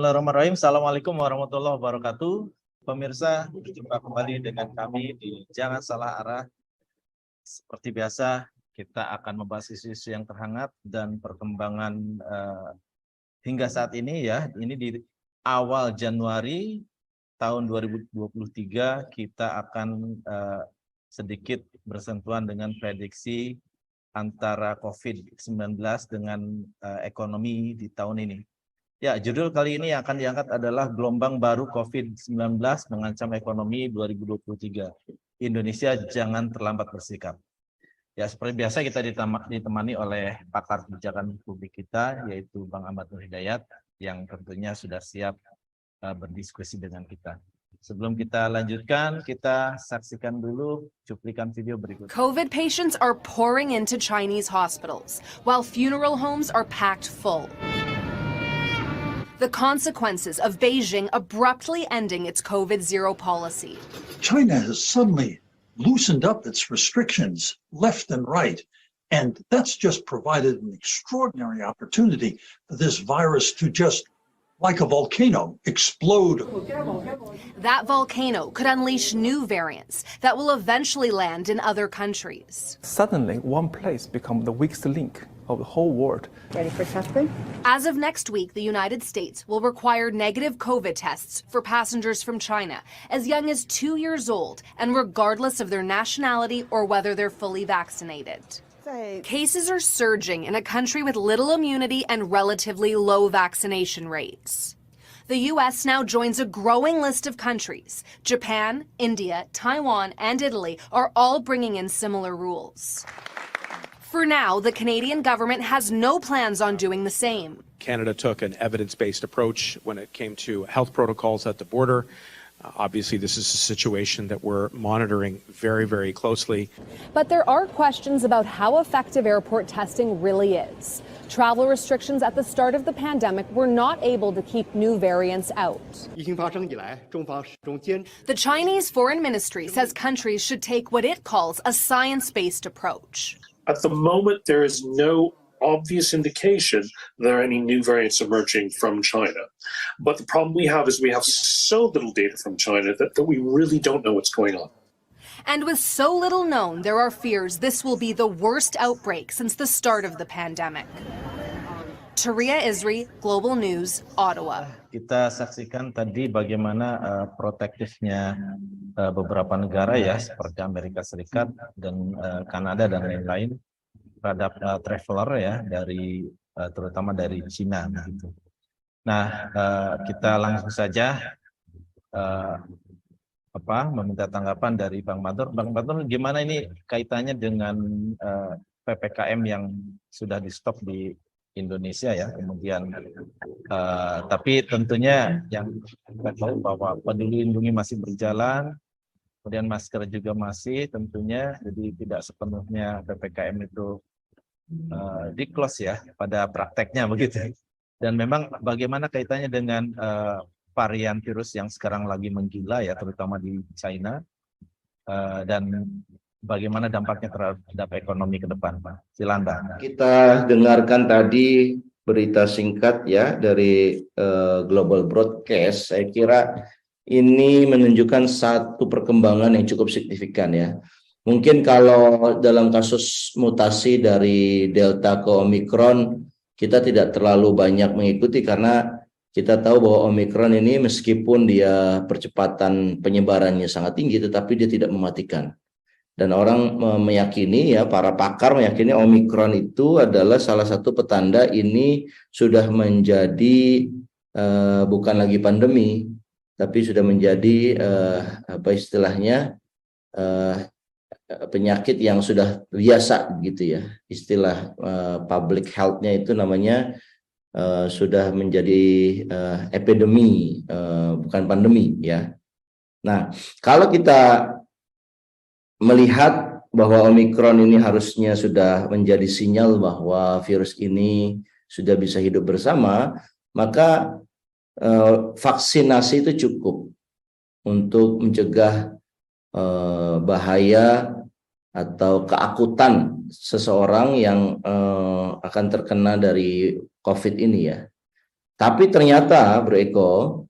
Bismillahirrahmanirrahim. Assalamualaikum warahmatullahi wabarakatuh. Pemirsa, berjumpa kembali dengan kami di Jangan Salah Arah. Seperti biasa, kita akan membahas isu-isu yang terhangat dan perkembangan hingga saat ini ya. Ini di awal Januari tahun 2023 kita akan sedikit bersentuhan dengan prediksi antara COVID-19 dengan ekonomi di tahun ini. Ya, judul kali ini yang akan diangkat adalah gelombang baru COVID-19 mengancam ekonomi 2023. Indonesia jangan terlambat bersikap. Ya, seperti biasa kita ditemani oleh pakar kebijakan publik kita, yaitu Bang Ahmad Nur Hidayat, yang tentunya sudah siap berdiskusi dengan kita. Sebelum kita lanjutkan, kita saksikan dulu cuplikan video berikut. COVID patients are pouring into Chinese hospitals, while funeral homes are packed full. The consequences of Beijing abruptly ending its COVID-0 policy. China has suddenly loosened up its restrictions left and right, and that's just provided an extraordinary opportunity for this virus to just, like a volcano, explode. That volcano could unleash new variants that will eventually land in other countries. Suddenly, one place becomes the weakest link of the whole world. Ready for testing? As of next week, the United States will require negative COVID tests for passengers from China as young as 2 years old and regardless of their nationality or whether they're fully vaccinated. Cases are surging in a country with little immunity and relatively low vaccination rates. The U.S. now joins a growing list of countries. Japan, India, Taiwan, and Italy are all bringing in similar rules. For now, the Canadian government has no plans on doing the same. Canada took an evidence-based approach when it came to health protocols at the border. Obviously, this is a situation that we're monitoring very, very closely. But there are questions about how effective airport testing really is. Travel restrictions at the start of the pandemic were not able to keep new variants out. The Chinese Foreign Ministry says countries should take what it calls a science-based approach. At the moment, there is no obvious indication there are any new variants emerging from China. But the problem we have is we have so little data from China that we really don't know what's going on. And with so little known, there are fears this will be the worst outbreak since the start of the pandemic. Taria Isri, Global News, Ottawa. Kita saksikan tadi bagaimana protektifnya beberapa negara ya, seperti Amerika Serikat dan Kanada dan lain-lain terhadap traveler ya dari terutama dari Cina gitu. Nah, kita langsung saja meminta tanggapan dari Bang Matur. Bang Matur, gimana ini kaitannya dengan PPKM yang sudah di stop di Indonesia ya, kemudian tapi tentunya yang kita tahu bahwa Peduli Lindungi masih berjalan, kemudian masker juga masih tentunya, jadi tidak sepenuhnya PPKM itu di close ya pada prakteknya begitu. Dan memang bagaimana kaitannya dengan varian virus yang sekarang lagi menggila ya, terutama di China, dan bagaimana dampaknya terhadap ekonomi ke depan, Pak? Silakan, Pak. Kita dengarkan tadi berita singkat ya dari Global Broadcast. Saya kira ini menunjukkan satu perkembangan yang cukup signifikan ya. Mungkin kalau dalam kasus mutasi dari Delta ke Omicron, kita tidak terlalu banyak mengikuti karena kita tahu bahwa Omicron ini meskipun dia percepatan penyebarannya sangat tinggi, tetapi dia tidak mematikan. Dan orang meyakini ya, para pakar meyakini Omicron itu adalah salah satu petanda ini sudah menjadi bukan lagi pandemi, tapi sudah menjadi penyakit yang sudah biasa gitu ya. Istilah public health-nya itu namanya sudah menjadi epidemi, bukan pandemi ya. Nah, kalau kita melihat bahwa Omicron ini harusnya sudah menjadi sinyal bahwa virus ini sudah bisa hidup bersama, maka vaksinasi itu cukup untuk mencegah bahaya atau keakutan seseorang yang akan terkena dari COVID ini ya. Tapi ternyata, Bro Eko,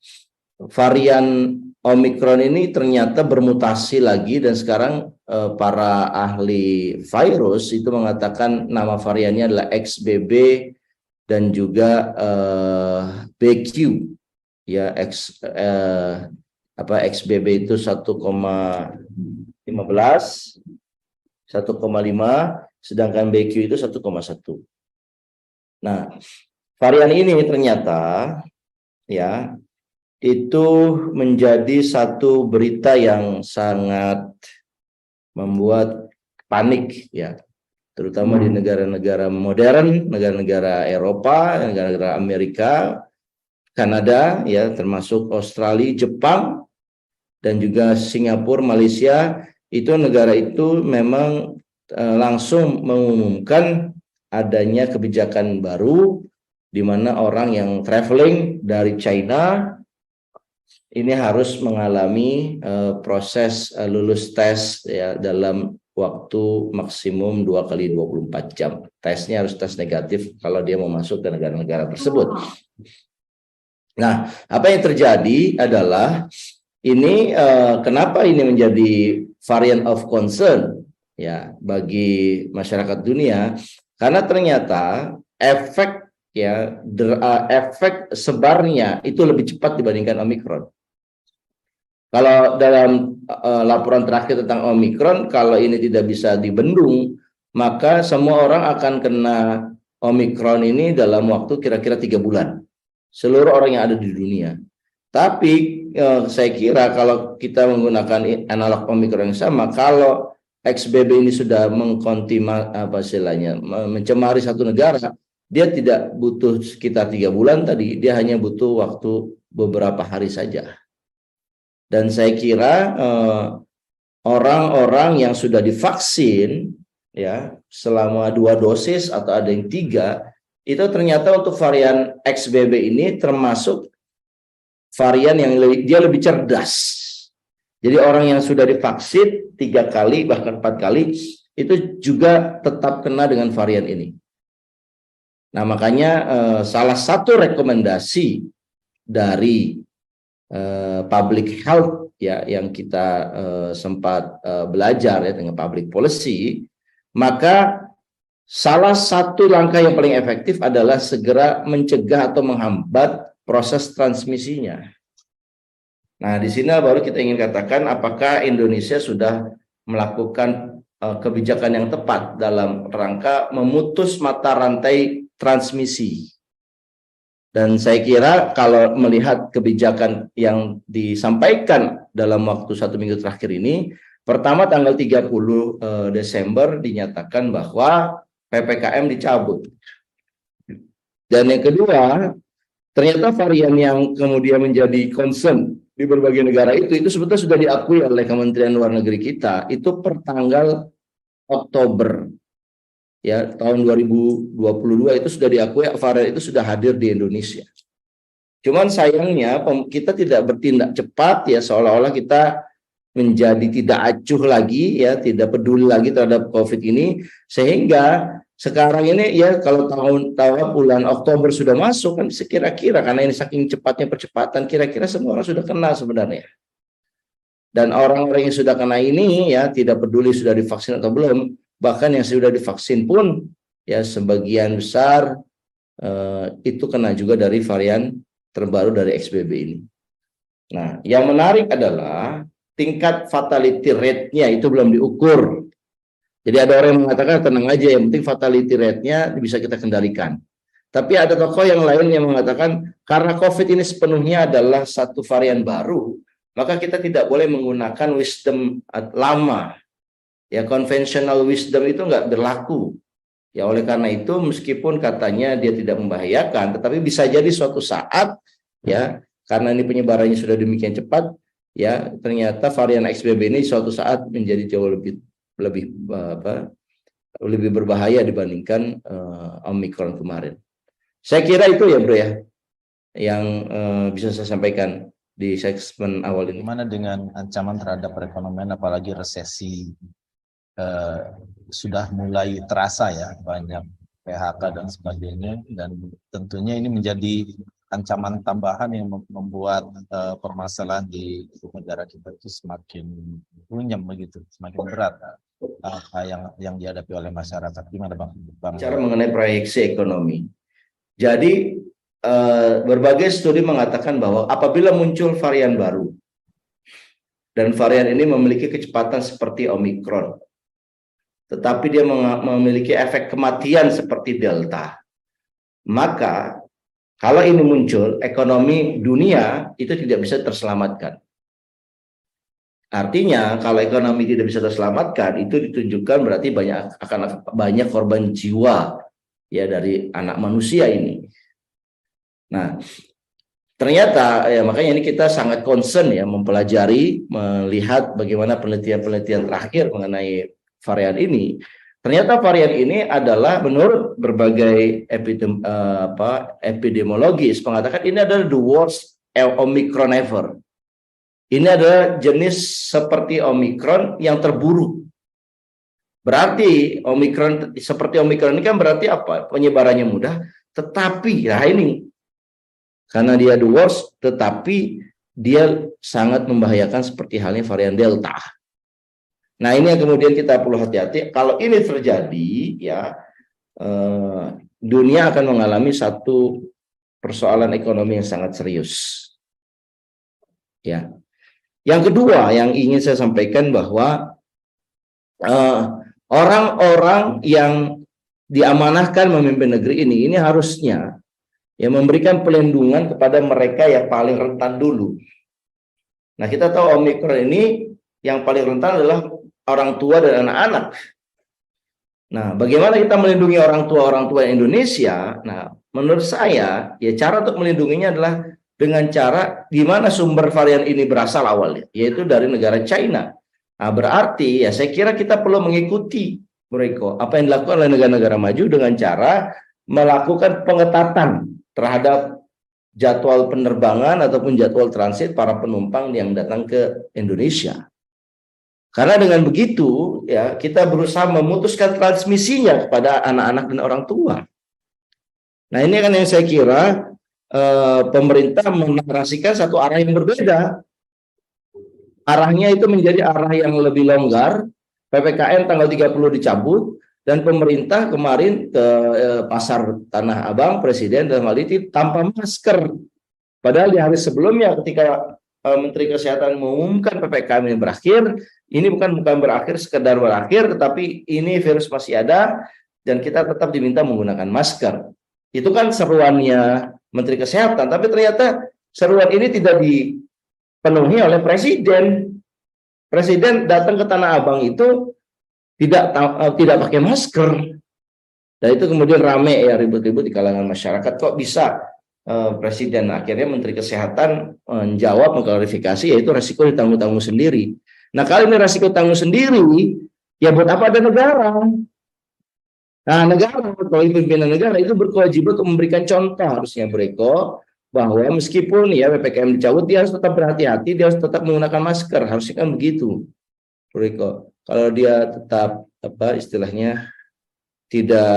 varian Omicron ini ternyata bermutasi lagi dan sekarang para ahli virus itu mengatakan nama variannya adalah XBB dan juga BQ ya XBB itu 1,15 1,5 sedangkan BQ itu 1,1. Nah, varian ini ternyata ya itu menjadi satu berita yang sangat membuat panik ya, terutama di negara-negara modern, negara-negara Eropa, negara-negara Amerika, Kanada ya, termasuk Australia, Jepang dan juga Singapura, Malaysia. Itu negara itu memang langsung mengumumkan adanya kebijakan baru di mana orang yang traveling dari China ini harus mengalami proses lulus tes ya dalam waktu maksimum 2 kali 24 jam. Tesnya harus tes negatif kalau dia mau masuk ke negara-negara tersebut. Nah, apa yang terjadi adalah ini kenapa ini menjadi variant of concern ya bagi masyarakat dunia, karena ternyata efek sebarnya itu lebih cepat dibandingkan Omicron. Kalau dalam laporan terakhir tentang Omicron, kalau ini tidak bisa dibendung, maka semua orang akan kena Omicron ini dalam waktu kira-kira 3 bulan. Seluruh orang yang ada di dunia. Tapi saya kira kalau kita menggunakan analog Omicron yang sama, kalau XBB ini sudah mencemari satu negara, dia tidak butuh sekitar 3 bulan tadi, dia hanya butuh waktu beberapa hari saja. Dan saya kira orang-orang yang sudah divaksin ya selama 2 dosis atau ada yang 3, itu ternyata untuk varian XBB ini termasuk varian yang dia lebih cerdas. Jadi orang yang sudah divaksin 3 kali bahkan 4 kali itu juga tetap kena dengan varian ini. Nah makanya salah satu rekomendasi dari public health ya yang kita sempat belajar ya dengan public policy, maka salah satu langkah yang paling efektif adalah segera mencegah atau menghambat proses transmisinya. Nah, di sini baru kita ingin katakan apakah Indonesia sudah melakukan kebijakan yang tepat dalam rangka memutus mata rantai transmisi. Dan saya kira kalau melihat kebijakan yang disampaikan dalam waktu 1 minggu terakhir ini, pertama tanggal 30 Desember dinyatakan bahwa PPKM dicabut. Dan yang kedua, ternyata varian yang kemudian menjadi concern di berbagai negara itu sebetulnya sudah diakui oleh Kementerian Luar Negeri kita, itu per tanggal Oktober. Ya, tahun 2022 itu sudah diakui varian itu sudah hadir di Indonesia. Cuman sayangnya kita tidak bertindak cepat ya, seolah-olah kita menjadi tidak acuh lagi ya, tidak peduli lagi terhadap COVID ini, sehingga sekarang ini ya kalau tahun bulan Oktober sudah masuk kan sekira-kira karena ini saking cepatnya percepatan kira-kira semua orang sudah kena sebenarnya. Dan orang-orang yang sudah kena ini ya tidak peduli sudah divaksin atau belum, bahkan yang sudah divaksin pun ya sebagian besar itu kena juga dari varian terbaru dari XBB ini. Nah, yang menarik adalah tingkat fatality rate-nya itu belum diukur. Jadi ada orang yang mengatakan tenang aja, yang penting fatality rate-nya bisa kita kendalikan. Tapi ada tokoh yang lain yang mengatakan karena COVID ini sepenuhnya adalah satu varian baru, maka kita tidak boleh menggunakan wisdom lama. Ya, conventional wisdom itu nggak berlaku. Ya, oleh karena itu meskipun katanya dia tidak membahayakan, tetapi bisa jadi suatu saat ya, karena ini penyebarannya sudah demikian cepat, ya ternyata varian XBB ini suatu saat menjadi jauh lebih berbahaya dibandingkan Omicron kemarin. Saya kira itu ya Bro ya, yang bisa saya sampaikan di segmen awal ini. Gimana dengan ancaman terhadap perekonomian, apalagi resesi sudah mulai terasa ya, banyak PHK dan sebagainya, dan tentunya ini menjadi ancaman tambahan yang membuat permasalahan di negara kita itu semakin runyam begitu, semakin berat yang dihadapi oleh masyarakat. Gimana Bang? Bicara mengenai proyeksi ekonomi. Jadi berbagai studi mengatakan bahwa apabila muncul varian baru dan varian ini memiliki kecepatan seperti Omikron, tetapi dia memiliki efek kematian seperti Delta, maka kalau ini muncul, ekonomi dunia itu tidak bisa terselamatkan. Artinya kalau ekonomi tidak bisa terselamatkan, itu ditunjukkan berarti akan banyak korban jiwa ya dari anak manusia ini. Nah, ternyata ya makanya ini kita sangat concern ya mempelajari, melihat bagaimana penelitian-penelitian terakhir mengenai varian ini. Ternyata varian ini adalah menurut berbagai epidemiologis mengatakan ini adalah the worst Omicron ever. Ini adalah jenis seperti Omicron yang terburuk. Berarti Omicron seperti Omicron ini kan berarti apa? Penyebarannya mudah, tetapi nah ini karena dia the worst, tetapi dia sangat membahayakan seperti halnya varian Delta. Nah ini yang kemudian kita perlu hati-hati. Kalau ini terjadi, ya dunia akan mengalami satu persoalan ekonomi yang sangat serius. Ya. Yang kedua yang ingin saya sampaikan bahwa orang-orang yang diamanahkan memimpin negeri ini harusnya ya memberikan pelindungan kepada mereka yang paling rentan dulu. Nah kita tahu Omikron ini yang paling rentan adalah orang tua dan anak-anak. Nah, bagaimana kita melindungi orang tua Indonesia? Nah, menurut saya, ya cara untuk melindunginya adalah dengan cara di mana sumber varian ini berasal awalnya, yaitu dari negara China. Nah, berarti ya saya kira kita perlu mengikuti mereka apa yang dilakukan oleh negara-negara maju dengan cara melakukan pengetatan terhadap jadwal penerbangan ataupun jadwal transit para penumpang yang datang ke Indonesia. Karena dengan begitu ya kita berusaha memutuskan transmisinya kepada anak-anak dan orang tua. Nah ini kan yang saya kira pemerintah menarasikan satu arah yang berbeda. Arahnya itu menjadi arah yang lebih longgar. PPKM tanggal 30 dicabut dan pemerintah kemarin ke pasar Tanah Abang Presiden dalam hal ini tanpa masker. Padahal di hari sebelumnya ketika Menteri Kesehatan mengumumkan PPKM ini berakhir, ini bukan berakhir sekedar berakhir, tetapi ini virus masih ada dan kita tetap diminta menggunakan masker. Itu kan seruannya Menteri Kesehatan, tapi ternyata seruan ini tidak dipenuhi oleh Presiden. Presiden datang ke Tanah Abang itu tidak pakai masker. Dan itu kemudian rame ya ribut-ribut di kalangan masyarakat. Kok bisa Presiden akhirnya Menteri Kesehatan menjawab mengklarifikasi yaitu resiko ditanggung-tanggung sendiri. Nah kalau ini resiko tanggung sendiri, ya buat apa ada negara? Nah negara, kalau pimpinan negara itu berkewajiban untuk memberikan contoh harusnya mereka bahwa meskipun ya PPKM dicabut dia harus tetap berhati-hati, dia harus tetap menggunakan masker, harusnya kan begitu. Mereka kalau dia tetap istilahnya tidak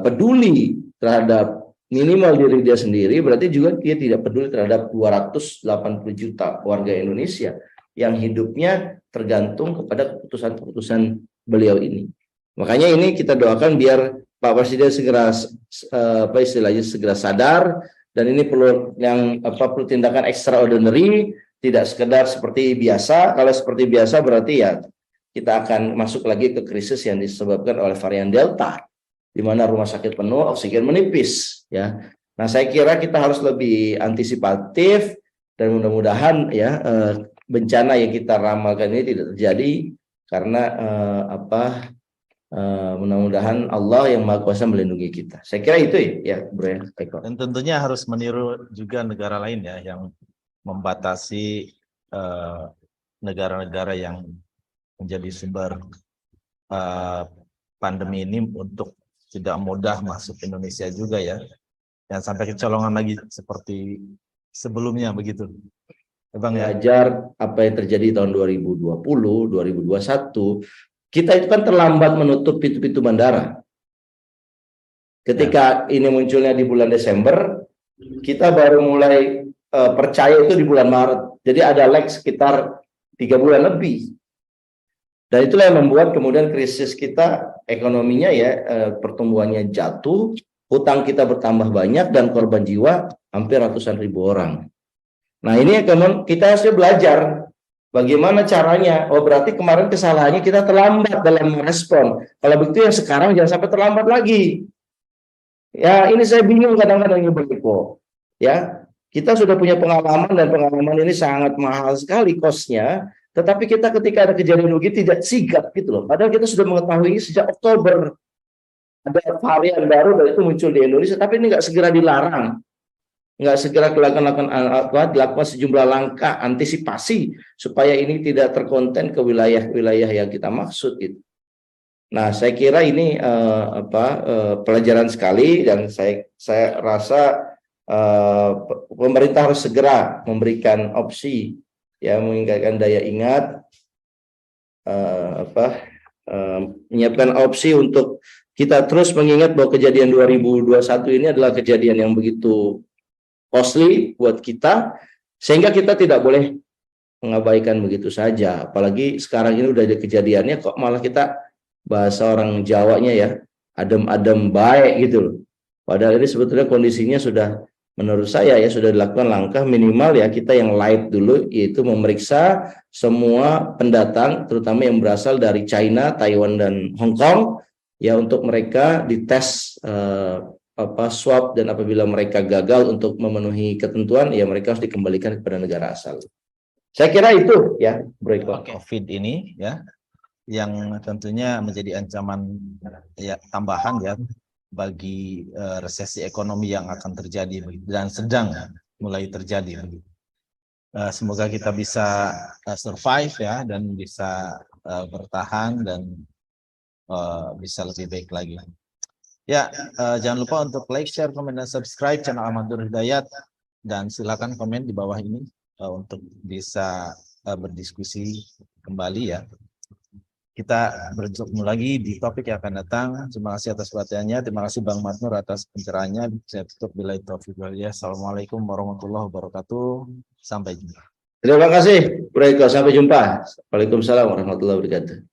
peduli terhadap minimal diri dia sendiri, berarti juga dia tidak peduli terhadap 280 juta warga Indonesia yang hidupnya tergantung kepada keputusan-keputusan beliau ini. Makanya ini kita doakan biar Pak Presiden segera segera sadar dan ini perlu perlu tindakan extraordinary, tidak sekedar seperti biasa. Kalau seperti biasa berarti ya kita akan masuk lagi ke krisis yang disebabkan oleh varian Delta, di mana rumah sakit penuh, oksigen menipis, ya. Nah, saya kira kita harus lebih antisipatif dan mudah-mudahan ya bencana yang kita ramalkan ini tidak terjadi karena mudah-mudahan Allah yang Maha Kuasa melindungi kita. Saya kira itu ya, Bro Eko. Dan tentunya harus meniru juga negara lain ya yang membatasi negara-negara yang menjadi sumber pandemi ini untuk tidak mudah masuk Indonesia juga ya. Yang sampai kecolongan lagi seperti sebelumnya begitu. Bang ya. Belajar apa yang terjadi tahun 2020, 2021, kita itu kan terlambat menutup pintu-pintu bandara. Ketika ini munculnya di bulan Desember, kita baru mulai percaya itu di bulan Maret. Jadi ada lag sekitar 3 bulan lebih. Dan itulah yang membuat kemudian krisis kita ekonominya ya pertumbuhannya jatuh, hutang kita bertambah banyak dan korban jiwa hampir ratusan ribu orang. Nah ini kita harus belajar bagaimana caranya. Oh berarti kemarin kesalahannya kita terlambat dalam merespon. Kalau begitu yang sekarang jangan sampai terlambat lagi. Ya ini saya bingung kadang-kadang ya Beriko. Ya kita sudah punya pengalaman dan pengalaman ini sangat mahal sekali kosnya. Tetapi kita ketika ada kejadian begini tidak sigap gitu loh. Padahal kita sudah mengetahui sejak Oktober ada varian baru dan itu muncul di Indonesia. Tapi ini nggak segera dilarang, nggak segera dilakukan sejumlah langkah antisipasi supaya ini tidak terkonten ke wilayah-wilayah yang kita maksud gitu. Nah, saya kira ini pelajaran sekali dan saya rasa pemerintah harus segera memberikan opsi ya meningkatkan daya ingat menyiapkan opsi untuk kita terus mengingat bahwa kejadian 2021 ini adalah kejadian yang begitu costly buat kita sehingga kita tidak boleh mengabaikan begitu saja. Apalagi sekarang ini udah ada kejadiannya kok malah kita bahasa orang Jawanya ya adem-adem baik gitu loh. Padahal ini sebetulnya kondisinya sudah menurut saya ya sudah dilakukan langkah minimal ya kita yang light dulu yaitu memeriksa semua pendatang terutama yang berasal dari China, Taiwan dan Hong Kong ya untuk mereka dites swab dan apabila mereka gagal untuk memenuhi ketentuan ya mereka harus dikembalikan kepada negara asal. Saya kira itu ya Bro. COVID ini ya yang tentunya menjadi ancaman ya tambahan ya bagi resesi ekonomi yang akan terjadi dan sedang mulai terjadi. Semoga kita bisa survive ya dan bisa bertahan dan bisa lebih baik lagi. Ya, jangan lupa untuk like, share, komen, dan subscribe channel Ahmad Nur Hidayat dan silakan komen di bawah ini untuk bisa berdiskusi kembali ya. Kita bertemu lagi di topik yang akan datang. Terima kasih atas perhatiannya. Terima kasih Bang Matnur atas pencerahannya. Saya tutup bila taufiq wal hidayah. Assalamualaikum warahmatullahi wabarakatuh. Sampai jumpa. Terima kasih, Bro. Sampai jumpa. Waalaikumsalam warahmatullahi wabarakatuh.